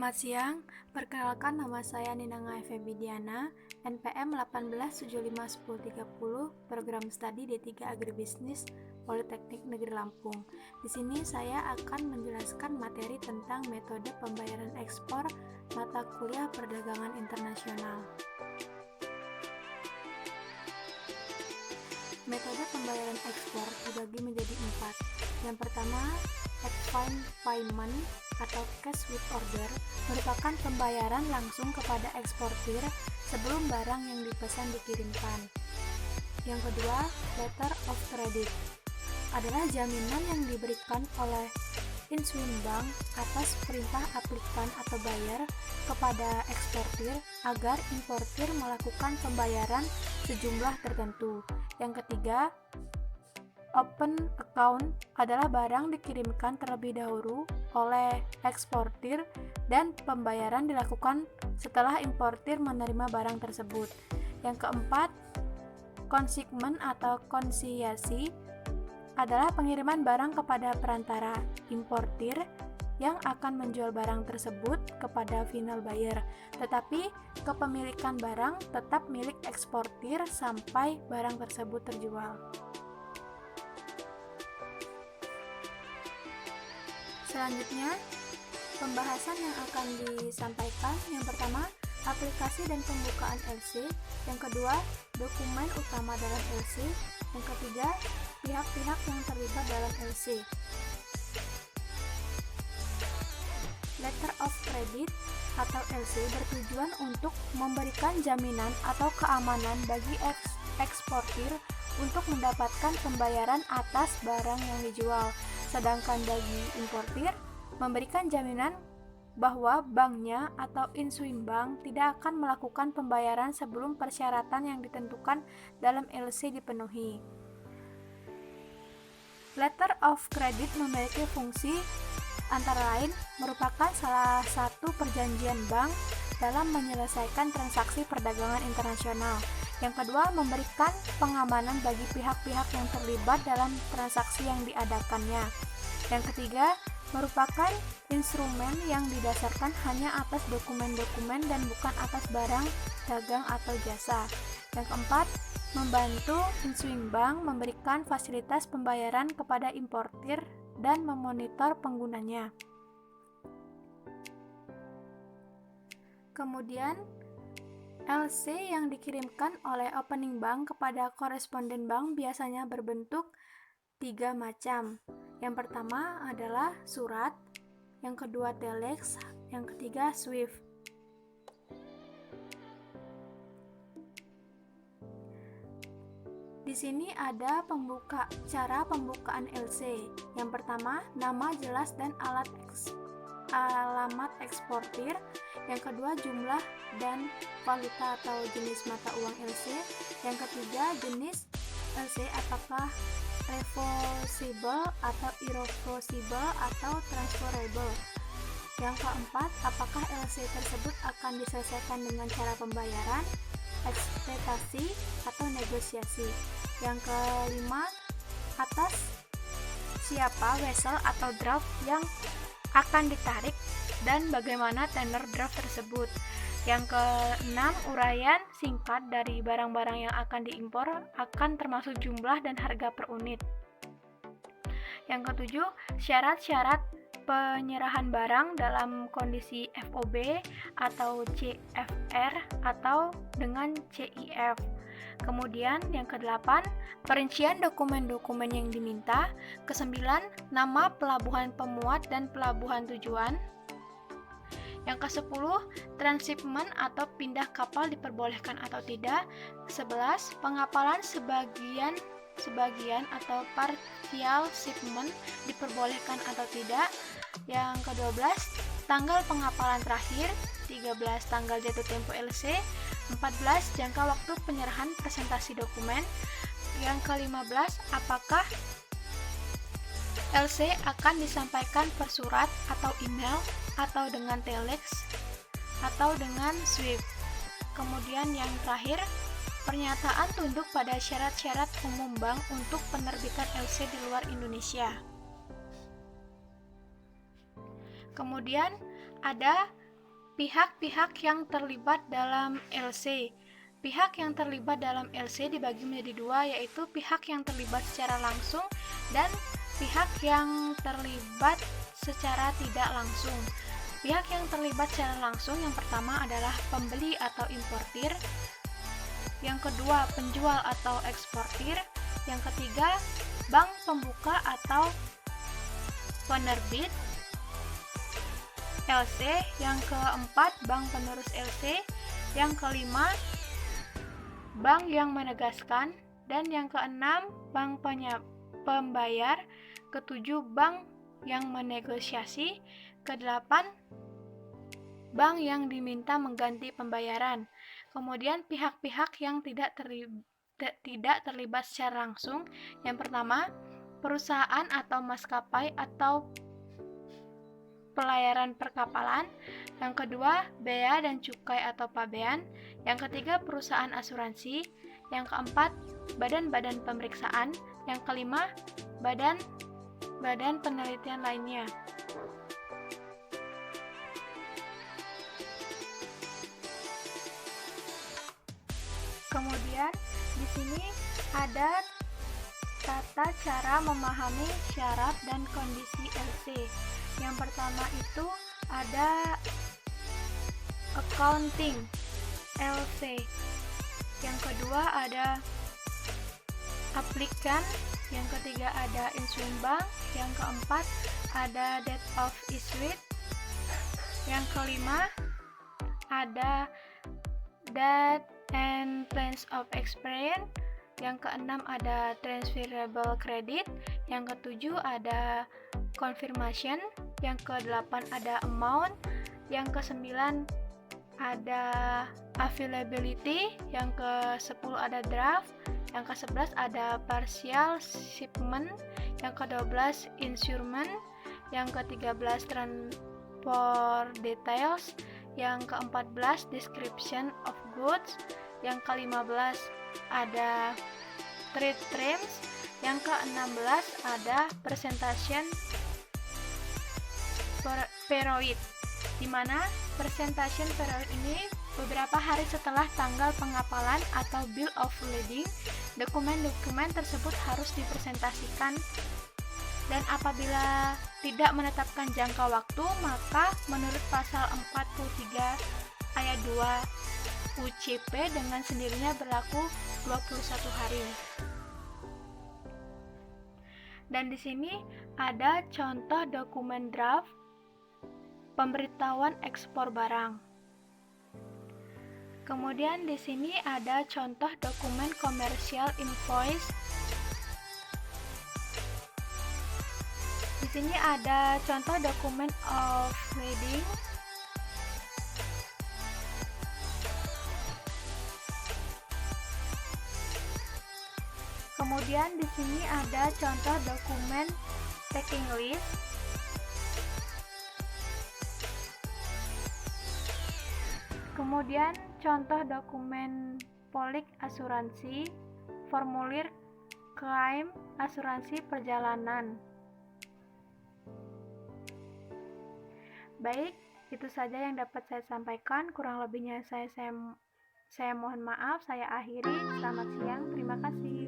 Selamat siang, perkenalkan nama saya Ninanga Febidiana, NPM 18751030, Program Studi D3 Agribisnis, Politeknik Negeri Lampung. Di sini saya akan menjelaskan materi tentang metode pembayaran ekspor mata kuliah perdagangan internasional. Metode pembayaran ekspor dibagi menjadi 4. Yang pertama, advance payment atau cash with order merupakan pembayaran langsung kepada eksportir sebelum barang yang dipesan dikirimkan. Yang kedua, letter of credit adalah jaminan yang diberikan oleh Insuin Bank atas perintah aplikan atau buyer kepada eksportir agar importir melakukan pembayaran sejumlah tertentu. Yang ketiga, open account adalah barang dikirimkan terlebih dahulu oleh eksportir dan pembayaran dilakukan setelah importir menerima barang tersebut. Yang keempat, consignment atau konsinyasi adalah pengiriman barang kepada perantara importir yang akan menjual barang tersebut kepada final buyer, tetapi kepemilikan barang tetap milik eksportir sampai barang tersebut terjual. Selanjutnya, pembahasan yang akan disampaikan. Yang pertama, aplikasi dan pembukaan LC. Yang kedua, dokumen utama dalam LC. Yang ketiga, pihak-pihak yang terlibat dalam LC. Letter of Credit atau LC bertujuan untuk memberikan jaminan atau keamanan bagi eksportir untuk mendapatkan pembayaran atas barang yang dijual. Sedangkan bagi importir, memberikan jaminan bahwa banknya atau Insuin Bank tidak akan melakukan pembayaran sebelum persyaratan yang ditentukan dalam LC dipenuhi. Letter of Credit memiliki fungsi antara lain merupakan salah satu perjanjian bank dalam menyelesaikan transaksi perdagangan internasional. Yang kedua, memberikan pengamanan bagi pihak-pihak yang terlibat dalam transaksi yang diadakannya. Yang ketiga, merupakan instrumen yang didasarkan hanya atas dokumen-dokumen dan bukan atas barang, dagang, atau jasa. Yang keempat, membantu Insuin Bank memberikan fasilitas pembayaran kepada importir dan memonitor penggunanya. Kemudian, LC yang dikirimkan oleh opening bank kepada koresponden bank biasanya berbentuk 3 macam. Yang pertama adalah surat, yang kedua telex, yang ketiga SWIFT. Di sini ada cara pembukaan LC. Yang pertama, nama jelas dan alamat eksportir. Yang kedua, jumlah dan valuta atau jenis mata uang LC. Yang ketiga, jenis LC apakah reversible atau irreversible atau transferable. Yang keempat, apakah LC tersebut akan diselesaikan dengan cara pembayaran, ekspektasi, atau negosiasi. Yang kelima, atas siapa vessel atau draft yang akan ditarik dan bagaimana tenor draft tersebut. Yang keenam, uraian singkat dari barang-barang yang akan diimpor akan termasuk jumlah dan harga per unit. Yang ketujuh, syarat-syarat penyerahan barang dalam kondisi FOB atau CFR atau dengan CIF. Kemudian yang kedelapan, perincian dokumen-dokumen yang diminta. Kesembilan, nama pelabuhan pemuat dan pelabuhan tujuan. Yang ke-10, transshipment atau pindah kapal diperbolehkan atau tidak. 11, pengapalan sebagian atau partial shipment diperbolehkan atau tidak. Yang ke-12, tanggal pengapalan terakhir. 13, tanggal jatuh tempo LC. 14, jangka waktu penyerahan presentasi dokumen. Yang ke-15, apakah LC akan disampaikan per surat atau email atau dengan telex atau dengan SWIFT. Kemudian yang terakhir, pernyataan tunduk pada syarat-syarat umum bank untuk penerbitan LC di luar Indonesia. Kemudian ada Pihak-pihak yang terlibat dalam LC. Pihak yang terlibat dalam LC dibagi menjadi dua, yaitu pihak yang terlibat secara langsung dan pihak yang terlibat secara tidak langsung. Pihak yang terlibat secara langsung yang pertama adalah pembeli atau importir, yang kedua penjual atau eksportir, yang ketiga bank pembuka atau penerbit LC, yang keempat bank penerus LC, yang kelima bank yang menegaskan, dan yang keenam bank pembayar, ketujuh bank yang menegosiasi, kedelapan bank yang diminta mengganti pembayaran. Kemudian pihak-pihak yang tidak terlibat secara langsung, yang pertama perusahaan atau maskapai atau pelayaran perkapalan, yang kedua bea dan cukai atau pabean, yang ketiga perusahaan asuransi, yang keempat badan-badan pemeriksaan, yang kelima badan penelitian lainnya. Kemudian di sini ada tata cara memahami syarat dan kondisi LC. Yang pertama itu ada accounting LC. Yang kedua ada aplikan, yang ketiga ada instrument bank, yang keempat ada date of issued, yang kelima ada date and plans of expiration, yang keenam ada transferable credit, yang ketujuh ada confirmation, yang kedelapan ada amount, yang kesembilan ada availability, yang ke-10 ada draft, yang ke-11 ada partial shipment, yang ke-12 insurement, yang ke-13 transport details, yang ke-14 description of goods, yang ke-15 ada trade terms, yang ke-16 ada presentation period, di mana presentation period ini beberapa hari setelah tanggal pengapalan atau bill of lading, dokumen-dokumen tersebut harus dipresentasikan, dan apabila tidak menetapkan jangka waktu, maka menurut pasal 43 ayat 2 UCP dengan sendirinya berlaku 21 hari. Dan di sini ada contoh dokumen draft pemberitahuan ekspor barang. Kemudian di sini ada contoh dokumen commercial invoice. Di sini ada contoh dokumen of lading. Kemudian di sini ada contoh dokumen packing list. Kemudian contoh dokumen polik asuransi, formulir klaim asuransi perjalanan. Baik, itu saja yang dapat saya sampaikan. Kurang lebihnya saya mohon maaf. Saya akhiri. Selamat siang. Terima kasih.